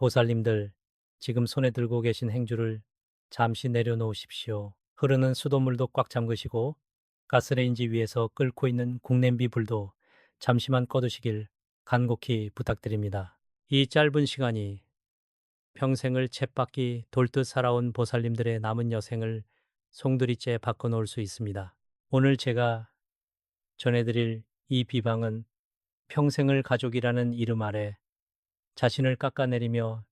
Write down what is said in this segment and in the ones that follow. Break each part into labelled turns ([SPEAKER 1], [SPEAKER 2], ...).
[SPEAKER 1] 보살님들, 지금 손에 들고 계신 행주를 잠시 내려놓으십시오. 흐르는 수돗물도 꽉 잠그시고 가스레인지 위에서 끓고 있는 국냄비 불도 잠시만 꺼두시길 간곡히 부탁드립니다. 이 짧은 시간이 평생을 쳇바퀴 돌듯 살아온 보살님들의 남은 여생을 송두리째 바꿔놓을 수 있습니다. 오늘 제가 전해드릴 이 비방은 평생을 가족이라는 이름 아래 자신을 깎아내리며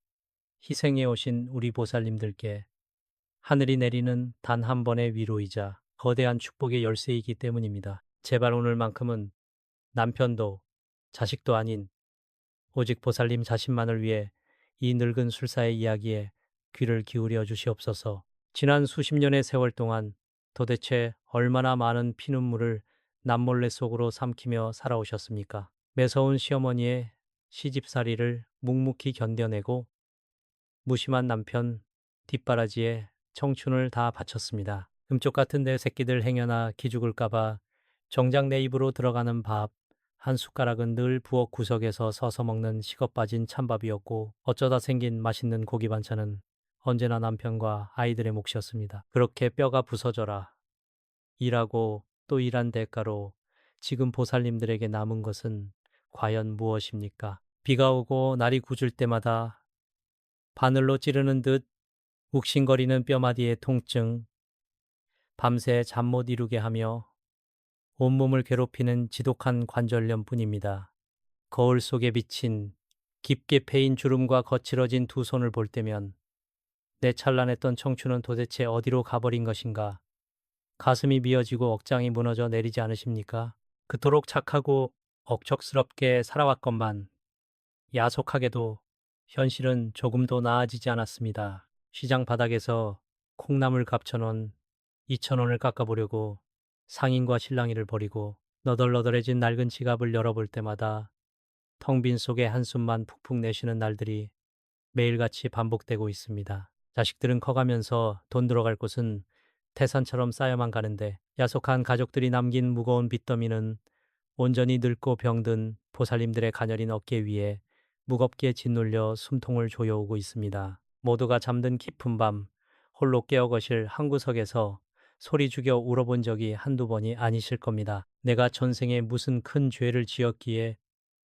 [SPEAKER 1] 희생해 오신 우리 보살님들께 하늘이 내리는 단 한 번의 위로이자 거대한 축복의 열쇠이기 때문입니다. 제발 오늘만큼은 남편도 자식도 아닌 오직 보살님 자신만을 위해 이 늙은 술사의 이야기에 귀를 기울여 주시옵소서. 지난 수십 년의 세월 동안 도대체 얼마나 많은 피눈물을 남몰래 속으로 삼키며 살아오셨습니까? 매서운 시어머니의 시집살이를 묵묵히 견뎌내고 무심한 남편 뒷바라지에 청춘을 다 바쳤습니다. 금쪽 같은 내 새끼들 행여나 기죽을까봐 정작 내 입으로 들어가는 밥 한 숟가락은 늘 부엌 구석에서 서서 먹는 식어 빠진 찬밥이었고 어쩌다 생긴 맛있는 고기 반찬은 언제나 남편과 아이들의 몫이었습니다. 그렇게 뼈가 부서져라 일하고 또 일한 대가로 지금 보살님들에게 남은 것은 과연 무엇입니까? 비가 오고 날이 굳을 때마다 바늘로 찌르는 듯 욱신거리는 뼈마디의 통증, 밤새 잠 못 이루게 하며 온몸을 괴롭히는 지독한 관절염뿐입니다. 거울 속에 비친 깊게 패인 주름과 거칠어진 두 손을 볼 때면 내 찬란했던 청춘은 도대체 어디로 가버린 것인가? 가슴이 미어지고 억장이 무너져 내리지 않으십니까? 그토록 착하고 억척스럽게 살아왔건만 야속하게도 현실은 조금도 나아지지 않았습니다. 시장 바닥에서 콩나물 갑천원, 2,000원을 깎아보려고 상인과 실랑이를 벌이고 너덜너덜해진 낡은 지갑을 열어볼 때마다 텅 빈 속에 한숨만 푹푹 내쉬는 날들이 매일같이 반복되고 있습니다. 자식들은 커가면서 돈 들어갈 곳은 태산처럼 쌓여만 가는데 야속한 가족들이 남긴 무거운 빚더미는 온전히 늙고 병든 보살님들의 가녀린 어깨 위에 무겁게 짓눌려 숨통을 조여오고 있습니다. 모두가 잠든 깊은 밤 홀로 깨어 거실 한 구석에서 소리 죽여 울어본 적이 한두 번이 아니실 겁니다. 내가 전생에 무슨 큰 죄를 지었기에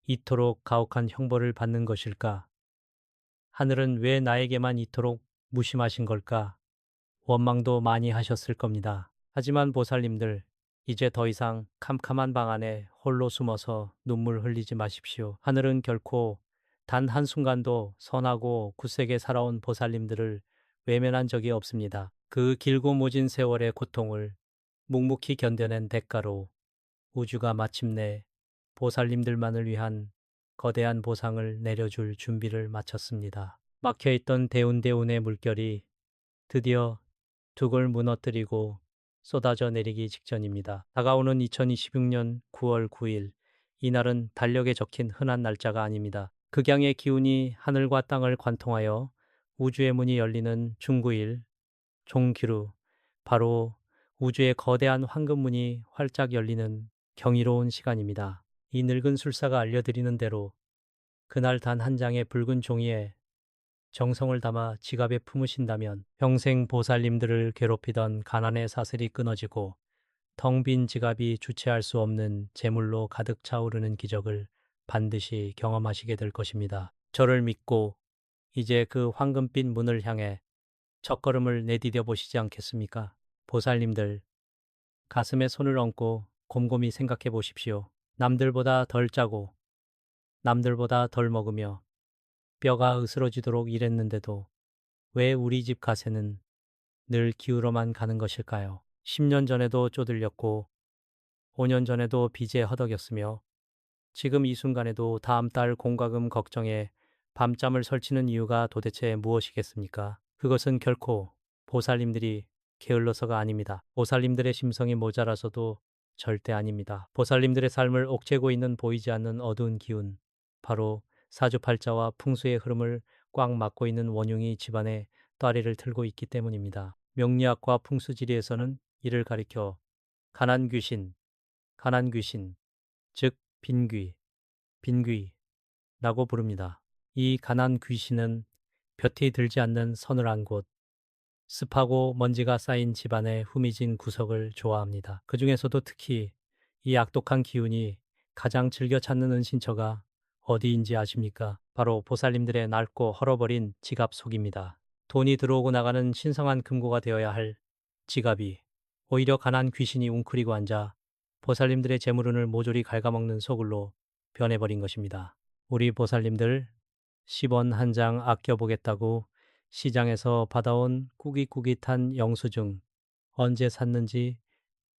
[SPEAKER 1] 이토록 가혹한 형벌을 받는 것일까? 하늘은 왜 나에게만 이토록 무심하신 걸까? 원망도 많이 하셨을 겁니다. 하지만 보살님들, 이제 더 이상 캄캄한 방 안에 홀로 숨어서 눈물 흘리지 마십시오. 하늘은 결코 단 한순간도 선하고 굳세게 살아온 보살님들을 외면한 적이 없습니다. 그 길고 모진 세월의 고통을 묵묵히 견뎌낸 대가로 우주가 마침내 보살님들만을 위한 거대한 보상을 내려줄 준비를 마쳤습니다. 막혀있던 대운대운의 물결이 드디어 둑을 무너뜨리고 쏟아져 내리기 직전입니다. 다가오는 2026년 9월 9일, 이날은 달력에 적힌 흔한 날짜가 아닙니다. 극양의 기운이 하늘과 땅을 관통하여 우주의 문이 열리는 중구일, 종기루, 바로 우주의 거대한 황금문이 활짝 열리는 경이로운 시간입니다. 이 늙은 술사가 알려드리는 대로 그날 단 한 장의 붉은 종이에 정성을 담아 지갑에 품으신다면 평생 보살님들을 괴롭히던 가난의 사슬이 끊어지고 텅 빈 지갑이 주체할 수 없는 재물로 가득 차오르는 기적을 반드시 경험하시게 될 것입니다. 저를 믿고 이제 그 황금빛 문을 향해 첫걸음을 내디뎌 보시지 않겠습니까? 보살님들, 가슴에 손을 얹고 곰곰이 생각해 보십시오. 남들보다 덜 짜고 남들보다 덜 먹으며 뼈가 으스러지도록 일했는데도 왜 우리 집 가세는 늘 기울어만 가는 것일까요? 10년 전에도 쪼들렸고 5년 전에도 빚에 허덕였으며 지금 이 순간에도 다음 달 공과금 걱정에 밤잠을 설치는 이유가 도대체 무엇이겠습니까? 그것은 결코 보살님들이 게을러서가 아닙니다. 보살님들의 심성이 모자라서도 절대 아닙니다. 보살님들의 삶을 옥죄고 있는 보이지 않는 어두운 기운, 바로 사주팔자와 풍수의 흐름을 꽉 막고 있는 원흉이 집안에 따리를 틀고 있기 때문입니다. 명리학과 풍수지리에서는 이를 가리켜 가난귀신, 가난귀신, 즉 빈귀, 빈귀라고 부릅니다. 이 가난귀신은 볕이 들지 않는 서늘한 곳, 습하고 먼지가 쌓인 집안의 후미진 구석을 좋아합니다. 그 중에서도 특히 이 악독한 기운이 가장 즐겨 찾는 은신처가 어디인지 아십니까? 바로 보살님들의 낡고 헐어버린 지갑 속입니다. 돈이 들어오고 나가는 신성한 금고가 되어야 할 지갑이 오히려 가난 귀신이 웅크리고 앉아 보살님들의 재물운을 모조리 갉아먹는 소굴로 변해버린 것입니다. 우리 보살님들 10원 한 장 아껴보겠다고 시장에서 받아온 꾸깃꾸깃한 영수증, 언제 샀는지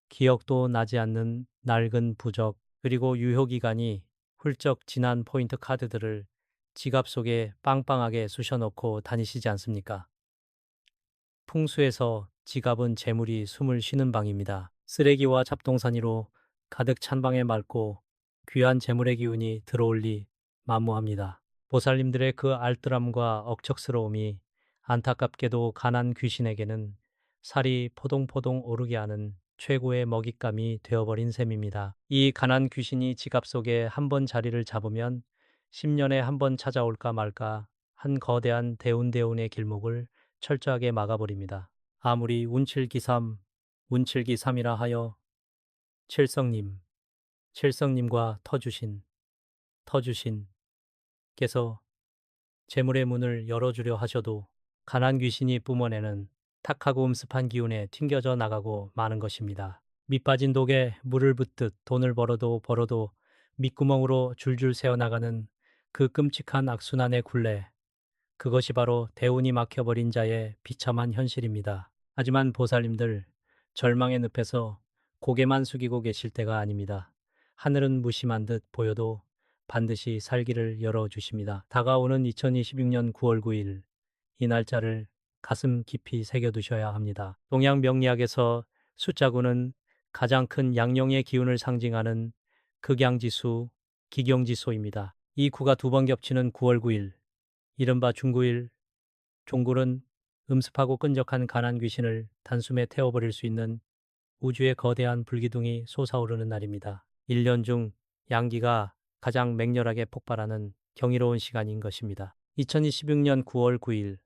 [SPEAKER 1] 기억도 나지 않는 낡은 부적, 그리고 유효기간이 훌쩍 지난 포인트 카드들을 지갑 속에 빵빵하게 쑤셔넣고 다니시지 않습니까? 풍수에서 지갑은 재물이 숨을 쉬는 방입니다. 쓰레기와 잡동사니로 가득 찬 방에 맑고 귀한 재물의 기운이 들어올 리 만무합니다. 보살님들의 그 알뜰함과 억척스러움이 안타깝게도 가난 귀신에게는 살이 포동포동 오르게 하는 최고의 먹잇감이 되어버린 셈입니다. 이 가난 귀신이 지갑 속에 한 번 자리를 잡으면 10년에 한 번 찾아올까 말까 한 거대한 대운대운의 길목을 철저하게 막아버립니다. 아무리 운칠기삼, 운칠기삼이라 하여 칠성님, 칠성님과 터주신께서 재물의 문을 열어주려 하셔도 가난 귀신이 뿜어내는 탁하고 음습한 기운에 튕겨져 나가고 마는 것입니다. 밑 빠진 독에 물을 붓듯 돈을 벌어도 밑구멍으로 줄줄 새어나가는 그 끔찍한 악순환의 굴레, 그것이 바로 대운이 막혀버린 자의 비참한 현실입니다. 하지만 보살님들, 절망의 늪에서 고개만 숙이고 계실 때가 아닙니다. 하늘은 무심한 듯 보여도 반드시 살기를 열어주십니다. 다가오는 2026년 9월 9일, 이 날짜를 가슴 깊이 새겨두셔야 합니다. 동양 명리학에서 숫자 9는 가장 큰 양령의 기운을 상징하는 극양지수, 기경지소입니다. 이 9가 두 번 겹치는 9월 9일, 이른바 중구일, 종굴은 음습하고 끈적한 가난 귀신을 단숨에 태워버릴 수 있는 우주의 거대한 불기둥이 솟아오르는 날입니다. 1년 중 양기가 가장 맹렬하게 폭발하는 경이로운 시간인 것입니다. 2026년 9월 9일,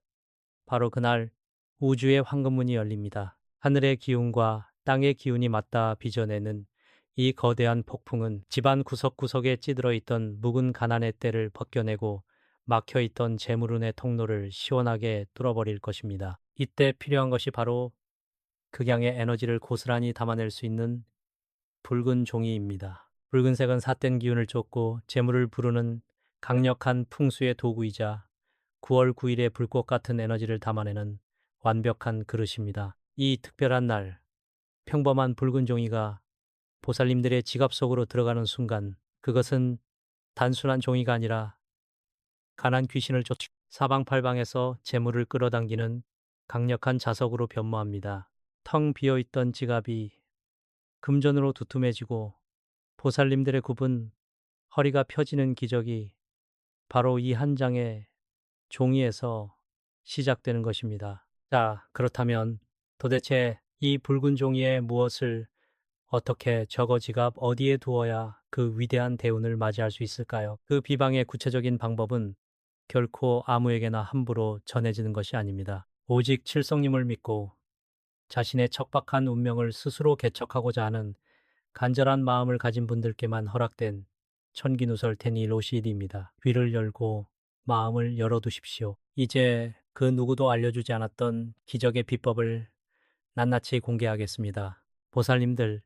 [SPEAKER 1] 바로 그날 우주의 황금문이 열립니다. 하늘의 기운과 땅의 기운이 맞닿아 빚어내는 이 거대한 폭풍은 집안 구석구석에 찌들어 있던 묵은 가난의 때를 벗겨내고 막혀있던 재물운의 통로를 시원하게 뚫어버릴 것입니다. 이때 필요한 것이 바로 극양의 에너지를 고스란히 담아낼 수 있는 붉은 종이입니다. 붉은색은 삿된 기운을 쫓고 재물을 부르는 강력한 풍수의 도구이자 9월 9일의 불꽃 같은 에너지를 담아내는 완벽한 그릇입니다. 이 특별한 날, 평범한 붉은 종이가 보살님들의 지갑 속으로 들어가는 순간, 그것은 단순한 종이가 아니라 가난 귀신을 쫓 사방팔방에서 재물을 끌어당기는 강력한 자석으로 변모합니다. 텅 비어있던 지갑이 금전으로 두툼해지고 보살님들의 굽은 허리가 펴지는 기적이 바로 이 한 장의 종이에서 시작되는 것입니다. 자, 그렇다면 도대체 이 붉은 종이에 무엇을 어떻게 저거 지갑 어디에 두어야 그 위대한 대운을 맞이할 수 있을까요? 그 비방의 구체적인 방법은 결코 아무에게나 함부로 전해지는 것이 아닙니다. 오직 칠성님을 믿고 자신의 척박한 운명을 스스로 개척하고자 하는 간절한 마음을 가진 분들께만 허락된 천기누설 테니 로시드입니다. 귀를 열고 마음을 열어두십시오. 이제 그 누구도 알려주지 않았던 기적의 비법을 낱낱이 공개하겠습니다. 보살님들,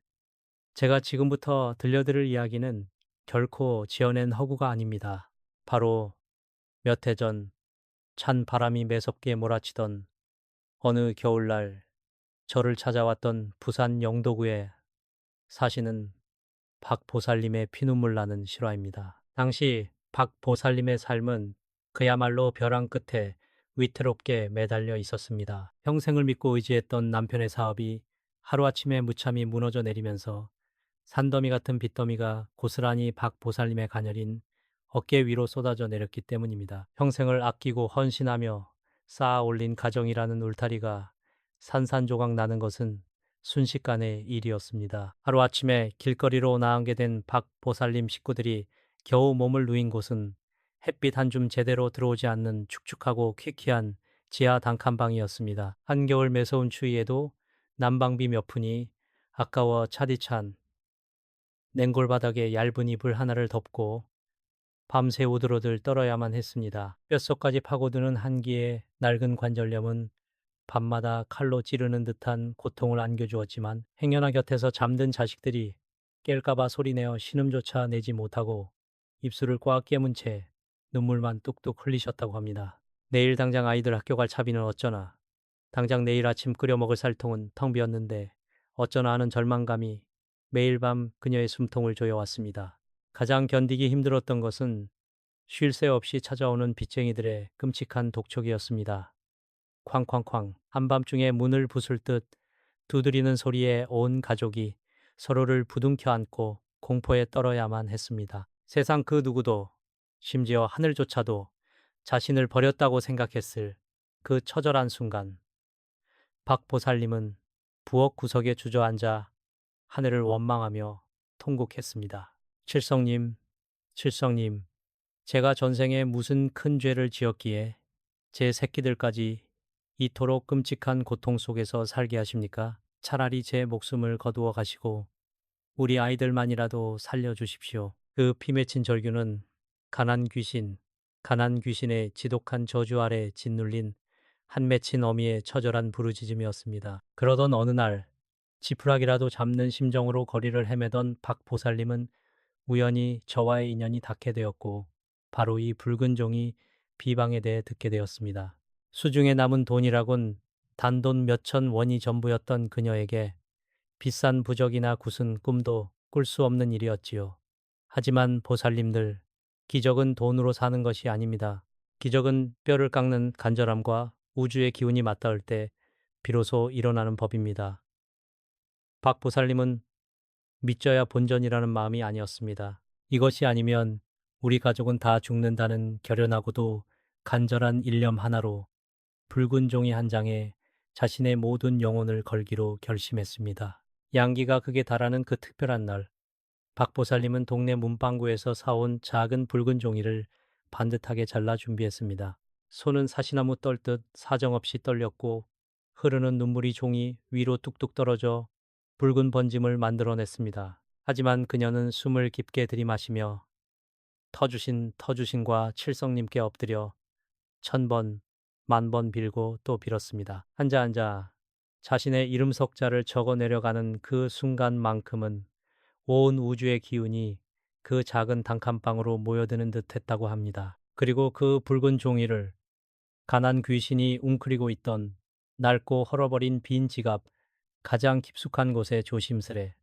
[SPEAKER 1] 제가 지금부터 들려드릴 이야기는 결코 지어낸 허구가 아닙니다. 바로 몇 해 전 찬 바람이 매섭게 몰아치던 어느 겨울날 저를 찾아왔던 부산 영도구에 사시는 박 보살님의 피눈물 나는 실화입니다. 당시 박 보살님의 삶은 그야말로 벼랑 끝에 위태롭게 매달려 있었습니다. 평생을 믿고 의지했던 남편의 사업이 하루아침에 무참히 무너져 내리면서 산더미 같은 빚더미가 고스란히 박 보살님의 가녀린 어깨 위로 쏟아져 내렸기 때문입니다. 평생을 아끼고 헌신하며 쌓아 올린 가정이라는 울타리가 산산조각 나는 것은 순식간의 일이었습니다. 하루아침에 길거리로 나앉게 된 박 보살님 식구들이 겨우 몸을 누인 곳은 햇빛 한 줌 제대로 들어오지 않는 축축하고 퀴퀴한 지하 단칸방이었습니다. 한겨울 매서운 추위에도 난방비 몇 푼이 아까워 차디찬 냉골 바닥에 얇은 이불 하나를 덮고 밤새 오들오들 떨어야만 했습니다. 뼛속까지 파고드는 한기의 낡은 관절염은 밤마다 칼로 찌르는 듯한 고통을 안겨주었지만 행여나 곁에서 잠든 자식들이 깰까봐 소리내어 신음조차 내지 못하고 입술을 꽉 깨문 채 눈물만 뚝뚝 흘리셨다고 합니다. 내일 당장 아이들 학교 갈 차비는 어쩌나. 당장 내일 아침 끓여 먹을 쌀통은 텅 비었는데 어쩌나 하는 절망감이 매일 밤 그녀의 숨통을 조여왔습니다. 가장 견디기 힘들었던 것은 쉴 새 없이 찾아오는 빚쟁이들의 끔찍한 독촉이었습니다. 쾅쾅쾅 한밤중에 문을 부술 듯 두드리는 소리에 온 가족이 서로를 부둥켜 안고 공포에 떨어야만 했습니다. 세상 그 누구도 심지어 하늘조차도 자신을 버렸다고 생각했을 그 처절한 순간 박 보살님은 부엌 구석에 주저앉아 하늘을 원망하며 통곡했습니다. 칠성님, 칠성님, 제가 전생에 무슨 큰 죄를 지었기에 제 새끼들까지 이토록 끔찍한 고통 속에서 살게 하십니까? 차라리 제 목숨을 거두어 가시고 우리 아이들만이라도 살려주십시오. 그 피맺힌 절규는 가난 귀신의 지독한 저주 아래 짓눌린 한 맺힌 어미의 처절한 부르짖음이었습니다. 그러던 어느 날 지푸라기라도 잡는 심정으로 거리를 헤매던 박 보살님은 우연히 저와의 인연이 닿게 되었고 바로 이 붉은 종이 비방에 대해 듣게 되었습니다. 수중에 남은 돈이라곤 단돈 몇천 원이 전부였던 그녀에게 비싼 부적이나 굿은 꿈도 꿀 수 없는 일이었지요. 하지만 보살님들, 기적은 돈으로 사는 것이 아닙니다. 기적은 뼈를 깎는 간절함과 우주의 기운이 맞닿을 때 비로소 일어나는 법입니다. 박 보살님은 믿져야 본전이라는 마음이 아니었습니다. 이것이 아니면 우리 가족은 다 죽는다는 결연하고도 간절한 일념 하나로 붉은 종이 한 장에 자신의 모든 영혼을 걸기로 결심했습니다. 양기가 극에 달하는 그 특별한 날, 박보살님은 동네 문방구에서 사온 작은 붉은 종이를 반듯하게 잘라 준비했습니다. 손은 사시나무 떨듯 사정없이 떨렸고 흐르는 눈물이 종이 위로 뚝뚝 떨어져 붉은 번짐을 만들어냈습니다. 하지만 그녀는 숨을 깊게 들이마시며 터주신과 칠성님께 엎드려 1000번, 10,000번 빌고 또 빌었습니다. 한자 자신의 이름 석자를 적어 내려가는 그 순간만큼은 온 우주의 기운이 그 작은 단칸방으로 모여드는 듯 했다고 합니다. 그리고 그 붉은 종이를 가난 귀신이 웅크리고 있던 낡고 헐어버린 빈 지갑 가장 깊숙한 곳에 조심스레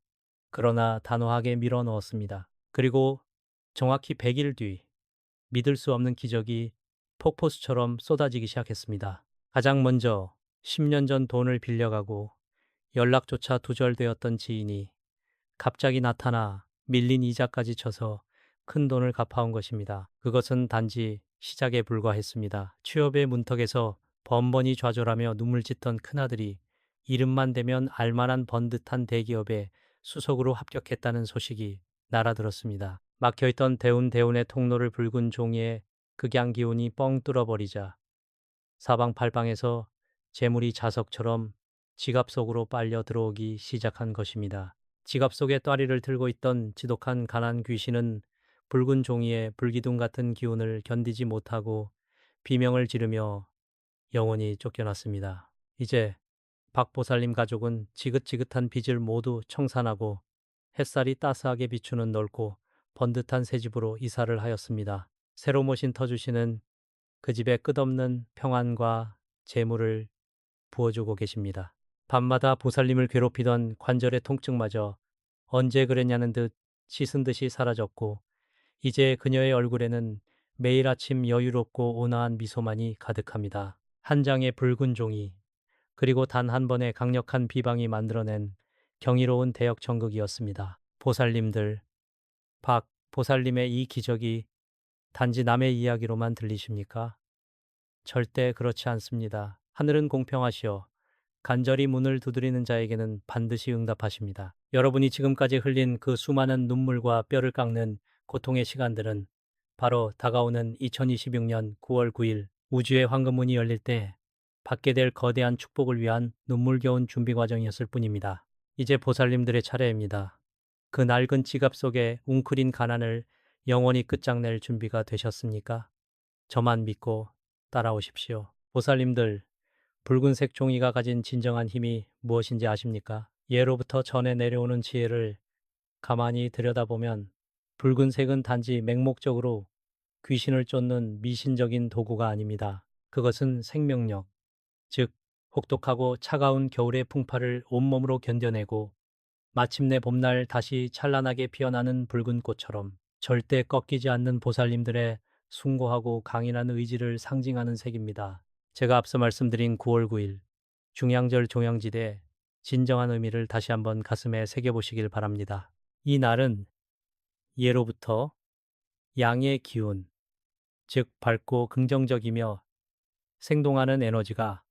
[SPEAKER 1] 그러나 단호하게 밀어 넣었습니다. 그리고 정확히 100일 뒤 믿을 수 없는 기적이 폭포수처럼 쏟아지기 시작했습니다. 가장 먼저 10년 전 돈을 빌려가고 연락조차 두절되었던 지인이 갑자기 나타나 밀린 이자까지 쳐서 큰 돈을 갚아온 것입니다. 그것은 단지 시작에 불과했습니다. 취업의 문턱에서 번번이 좌절하며 눈물 짓던 큰아들이 이름만 대면 알만한 번듯한 대기업에 수석으로 합격했다는 소식이 날아들었습니다. 막혀있던 대운의 통로를 붉은 종이에 극양 기운이 뻥 뚫어버리자 사방팔방에서 재물이 자석처럼 지갑 속으로 빨려 들어오기 시작한 것입니다. 지갑 속에 또아리를 들고 있던 지독한 가난 귀신은 붉은 종이의 불기둥 같은 기운을 견디지 못하고 비명을 지르며 영원히 쫓겨났습니다. 이제 박보살님 가족은 지긋지긋한 빚을 모두 청산하고 햇살이 따스하게 비추는 넓고 번듯한 새 집으로 이사를 하였습니다. 새로 모신 터주씨는 그 집에 끝없는 평안과 재물을 부어주고 계십니다. 밤마다 보살님을 괴롭히던 관절의 통증마저 언제 그랬냐는 듯 씻은 듯이 사라졌고 이제 그녀의 얼굴에는 매일 아침 여유롭고 온화한 미소만이 가득합니다. 한 장의 붉은 종이 그리고 단 한 번의 강력한 비방이 만들어낸 경이로운 대역 전극이었습니다. 보살님들, 박 보살님의 이 기적이 단지 남의 이야기로만 들리십니까? 절대 그렇지 않습니다. 하늘은 공평하시오. 간절히 문을 두드리는 자에게는 반드시 응답하십니다. 여러분이 지금까지 흘린 그 수많은 눈물과 뼈를 깎는 고통의 시간들은 바로 다가오는 2026년 9월 9일 우주의 황금문이 열릴 때 받게 될 거대한 축복을 위한 눈물겨운 준비 과정이었을 뿐입니다. 이제 보살님들의 차례입니다. 그 낡은 지갑 속에 웅크린 가난을 영원히 끝장낼 준비가 되셨습니까? 저만 믿고 따라오십시오. 보살님들, 붉은색 종이가 가진 진정한 힘이 무엇인지 아십니까? 예로부터 전해 내려오는 지혜를 가만히 들여다보면 붉은색은 단지 맹목적으로 귀신을 쫓는 미신적인 도구가 아닙니다. 그것은 생명력, 즉 혹독하고 차가운 겨울의 풍파를 온몸으로 견뎌내고 마침내 봄날 다시 찬란하게 피어나는 붉은 꽃처럼 절대 꺾이지 않는 보살님들의 숭고하고 강인한 의지를 상징하는 색입니다. 제가 앞서 말씀드린 9월 9일 중양절 종양지대 진정한 의미를 다시 한번 가슴에 새겨보시길 바랍니다. 이 날은 예로부터 양의 기운, 즉 밝고 긍정적이며 생동하는 에너지가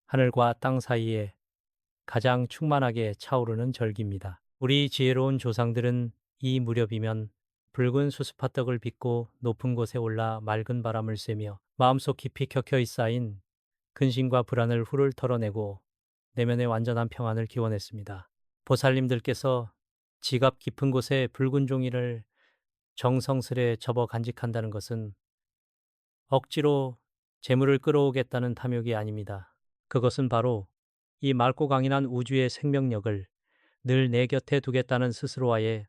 [SPEAKER 1] 하늘과 땅 사이에 가장 충만하게 차오르는 절기입니다. 우리 지혜로운 조상들은 이 무렵이면 붉은 수수파떡을 빚고 높은 곳에 올라 맑은 바람을 쐬며 마음속 깊이 켜켜이 쌓인 근심과 불안을 훌훌 털어내고 내면의 완전한 평안을 기원했습니다. 보살님들께서 지갑 깊은 곳에 붉은 종이를 정성스레 접어 간직한다는 것은 억지로 재물을 끌어오겠다는 탐욕이 아닙니다. 그것은 바로 이 맑고 강인한 우주의 생명력을 늘 내 곁에 두겠다는 스스로와의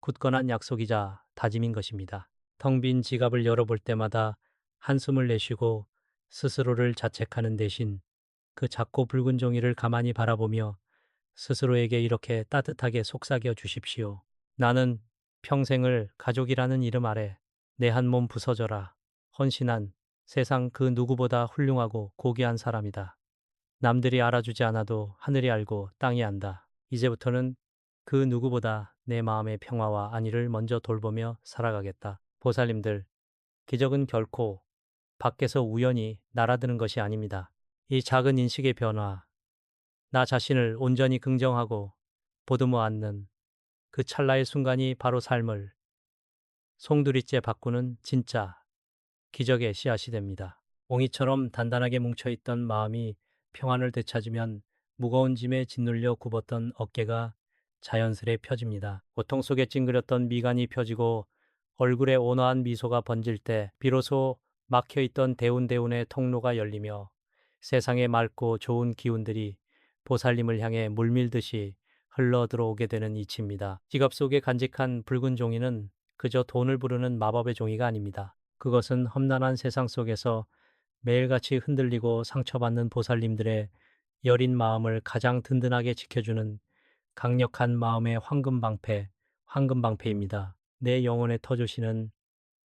[SPEAKER 1] 굳건한 약속이자 다짐인 것입니다. 텅 빈 지갑을 열어볼 때마다 한숨을 내쉬고 스스로를 자책하는 대신 그 작고 붉은 종이를 가만히 바라보며 스스로에게 이렇게 따뜻하게 속삭여 주십시오. 나는 평생을 가족이라는 이름 아래 내 한 몸 부서져라 헌신한 세상 그 누구보다 훌륭하고 고귀한 사람이다. 남들이 알아주지 않아도 하늘이 알고 땅이 안다. 이제부터는 그 누구보다 내 마음의 평화와 안위를 먼저 돌보며 살아가겠다. 보살님들, 기적은 결코 밖에서 우연히 날아드는 것이 아닙니다. 이 작은 인식의 변화, 나 자신을 온전히 긍정하고 보듬어 안는 그 찰나의 순간이 바로 삶을 송두리째 바꾸는 진짜 기적의 씨앗이 됩니다. 옹이처럼 단단하게 뭉쳐있던 마음이 평안을 되찾으면 무거운 짐에 짓눌려 굽었던 어깨가 자연스레 펴집니다. 고통 속에 찡그렸던 미간이 펴지고 얼굴에 온화한 미소가 번질 때 비로소 막혀있던 대운대운의 통로가 열리며 세상의 맑고 좋은 기운들이 보살님을 향해 물밀듯이 흘러 들어오게 되는 이치입니다. 지갑 속에 간직한 붉은 종이는 그저 돈을 부르는 마법의 종이가 아닙니다. 그것은 험난한 세상 속에서 매일같이 흔들리고 상처받는 보살님들의 여린 마음을 가장 든든하게 지켜주는 강력한 마음의 황금방패입니다. 내 영혼의 터주시는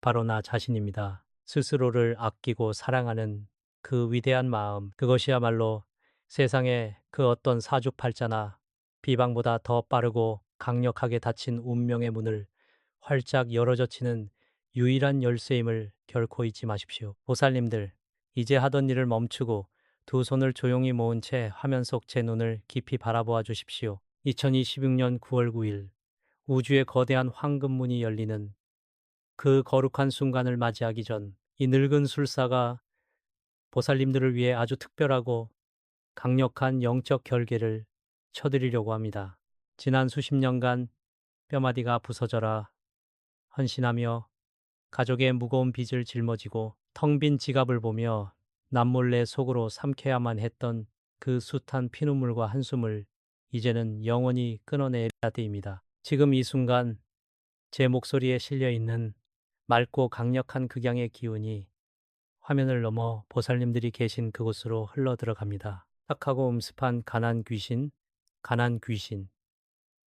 [SPEAKER 1] 바로 나 자신입니다. 스스로를 아끼고 사랑하는 그 위대한 마음, 그것이야말로 세상의 그 어떤 사주팔자나 비방보다 더 빠르고 강력하게 닫힌 운명의 문을 활짝 열어젖히는 유일한 열쇠임을 결코 잊지 마십시오. 보살님들, 이제 하던 일을 멈추고 두 손을 조용히 모은 채 화면 속 제 눈을 깊이 바라보아 주십시오. 2026년 9월 9일 우주의 거대한 황금문이 열리는 그 거룩한 순간을 맞이하기 전 이 늙은 술사가 보살님들을 위해 아주 특별하고 강력한 영적 결계를 쳐드리려고 합니다. 지난 수십 년간 뼈마디가 부서져라 헌신하며 가족의 무거운 빚을 жил머지고 텅 빈 지갑을 보며 남몰래 속으로 삼켜야만 했던 그 숱한 피눈물과 한숨을 이제는 영원히 끊어내야 때입니다. 지금 이 순간 제 목소리에 실려 있는 맑고 강력한 극양의 기운이 화면을 넘어 보살님들이 계신 그곳으로 흘러 들어갑니다. 착하고 음습한 가난 귀신.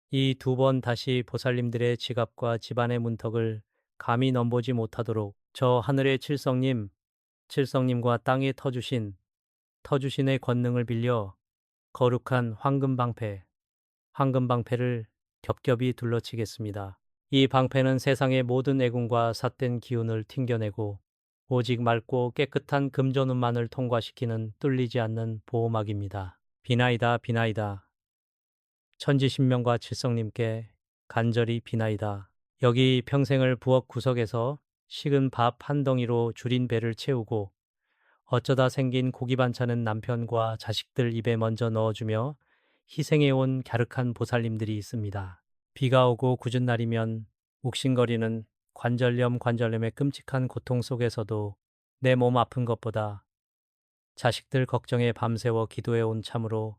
[SPEAKER 1] 이 두 번 다시 보살님들의 지갑과 집안의 문턱을 감히 넘보지 못하도록 저 하늘의 칠성님과 땅에 터주신의 권능을 빌려 거룩한 황금방패를 겹겹이 둘러치겠습니다. 이 방패는 세상의 모든 애군과 삿된 기운을 튕겨내고 오직 맑고 깨끗한 금전운만을 통과시키는 뚫리지 않는 보호막입니다. 비나이다 비나이다. 천지신명과 칠성님께 간절히 비나이다. 여기 평생을 부엌 구석에서 식은 밥 한 덩이로 줄인 배를 채우고 어쩌다 생긴 고기 반찬은 남편과 자식들 입에 먼저 넣어주며 희생해온 갸륵한 보살님들이 있습니다. 비가 오고 궂은 날이면 욱신거리는 관절염의 끔찍한 고통 속에서도 내 몸 아픈 것보다 자식들 걱정에 밤새워 기도해온 참으로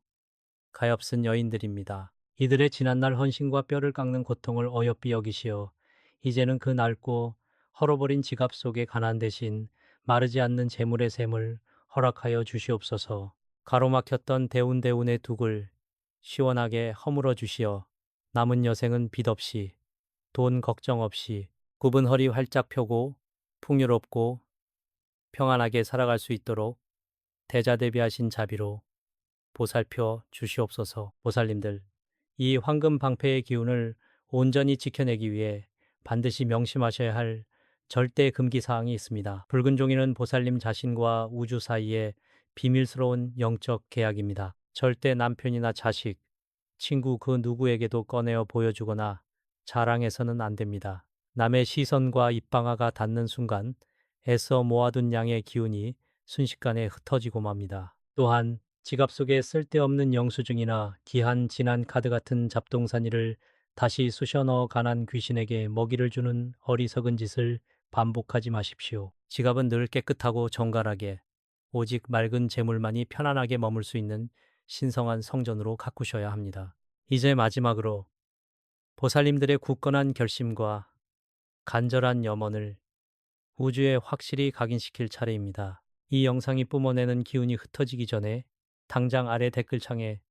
[SPEAKER 1] 가엾은 여인들입니다. 이들의 지난날 헌신과 뼈를 깎는 고통을 어여삐 여기시어 이제는 그 낡고 헐어버린 지갑 속의 가난 대신 마르지 않는 재물의 샘을 허락하여 주시옵소서. 가로막혔던 대운대운의 둑을 시원하게 허물어 주시어 남은 여생은 빚 없이 돈 걱정 없이 굽은 허리 활짝 펴고 풍요롭고 평안하게 살아갈 수 있도록 대자대비하신 자비로 보살펴 주시옵소서. 보살님들, 이 황금 방패의 기운을 온전히 지켜내기 위해 반드시 명심하셔야 할 절대 금기 사항이 있습니다. 붉은 종이는 보살님 자신과 우주 사이의 비밀스러운 영적 계약입니다. 절대 남편이나 자식, 친구 그 누구에게도 꺼내어 보여주거나 자랑해서는 안 됩니다. 남의 시선과 입방아가 닿는 순간 애써 모아둔 양의 기운이 순식간에 흩어지고 맙니다. 또한 지갑 속에 쓸데없는 영수증이나 기한 지난 카드 같은 잡동사니를 다시 쑤셔 넣어 가난 귀신에게 먹이를 주는 어리석은 짓을 반복하지 마십시오. 지갑은 늘 깨끗하고 정갈하게 오직 맑은 재물만이 편안하게 머물 수 있는 신성한 성전으로 가꾸셔야 합니다. 이제 마지막으로 보살님들의 굳건한 결심과 간절한 염원을 우주에 확실히 각인시킬 차례입니다. 이 영상이 뿜어내는 기운이 흩어지기 전에 당장 아래 댓글창에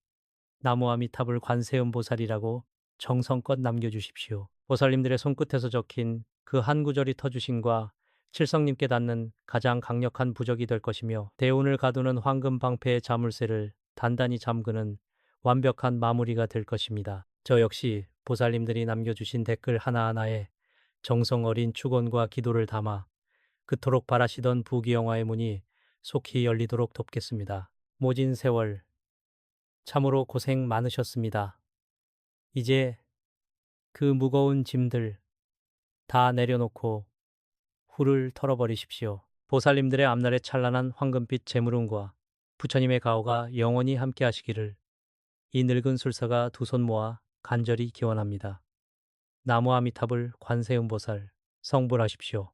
[SPEAKER 1] 나무아미탑을 관세음보살이라고 정성껏 남겨주십시오. 보살님들의 손끝에서 적힌 그 한 구절이 터주신과 칠성님께 닿는 가장 강력한 부적이 될 것이며 대운을 가두는 황금 방패의 자물쇠를 단단히 잠그는 완벽한 마무리가 될 것입니다. 저 역시 보살님들이 남겨주신 댓글 하나하나에 정성 어린 축원과 기도를 담아 그토록 바라시던 부귀영화의 문이 속히 열리도록 돕겠습니다. 모진 세월 참으로 고생 많으셨습니다. 이제 그 무거운 짐들 다 내려놓고 후를 털어버리십시오. 보살님들의 앞날에 찬란한 황금빛 재물운과 부처님의 가호가 영원히 함께 하시기를 이 늙은 술사가 두 손 모아 간절히 기원합니다. 나무아미탑을 관세음보살 성불하십시오.